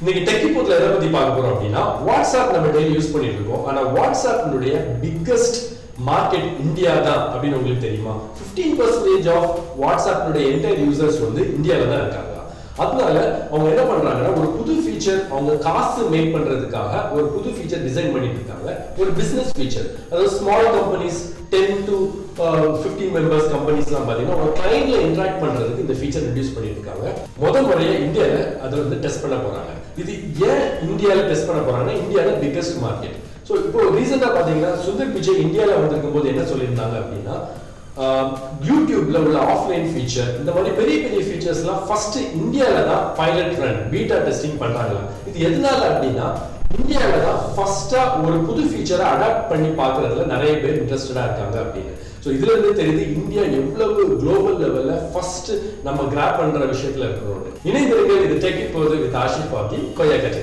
இன்னைக்கு டெக்கி போட்ல எதை பத்தி பார்க்க போறோம் அப்படின்னா வாட்ஸ்அப் நம்ம டெய்லி யூஸ் பண்ணிட்டு இருக்கோம். ஆனா வாட்ஸ்அப்னுடைய பிக்கஸ்ட் மார்க்கெட் இந்தியா தான் அப்படின்னு உங்களுக்கு தெரியுமா? 15% ஆஃப் வாட்ஸ்அப்னுடைய என்டையர் யூசர்ஸ் வந்து இந்தியால தான் இருக்காங்க. அதனால அவங்க என்ன பண்றாங்கன்னா ஒரு புது ஃபீச்சர், அவங்க காசு மேக் பண்றதுக்காக ஒரு புது ஃபீச்சர் டிசைன் பண்ணிட்டு இருக்காங்க. ஒரு பிசினஸ் ஃபீச்சர், அதாவது ஸ்மால் கம்பெனிஸ் 10 to 15 மெம்பர்ஸ் கம்பெனிஸ்லாம் பாத்தீங்கன்னா அவங்க கிளையண்ட்ல இன்டராக்ட் பண்றதுக்கு இந்த ஃபீச்சர் இன்ட்ரோடியூஸ் பண்ணிட்டு இருக்காங்க. முதல் முறையா இந்தியால அதை வந்து டெஸ்ட் பண்ண போறாங்க. இது ஏன் இந்தியால டெஸ்ட் பண்ண போறாங்கன்னா இந்தியால பிக்கஸ்ட் மார்க்கெட். ஸோ இப்போ ரீசெண்டா பாத்தீங்கன்னா சுந்தர் பிச்சை இந்தியால வந்திருக்கும் போது என்ன சொல்லியிருந்தாங்க அப்படின்னா யூடியூப்ல உள்ள ஆஃப்லைன் ஃபீச்சர், இந்த மாதிரி பெரிய பெரிய ஃபீச்சர்ஸ்லாம் ஃபர்ஸ்ட் இந்தியால தான் பைலட் ரன் பீட்டா டெஸ்டிங் பண்றாங்க. இது எதனால அப்படின்னா இந்தியால தான் ஃபர்ஸ்டா ஒரு புது ஃபீச்சரை அடாப்ட் பண்ணி பார்க்கறதுல நிறைய பேர் இன்ட்ரெஸ்டடா இருக்காங்க அப்படின்னு. ஸோ இதுல இருந்து தெரியுது இந்தியா எவ்வளவு குளோபல் லெவல்ல ஃபர்ஸ்ட் நம்ம கிராப் பண்ற விஷயத்துல இருக்கிறோம். இணைந்திருங்கள், இது டெக் இப்போது வித் ஆஷிப் பாக்கி கொய்யா கட்சி.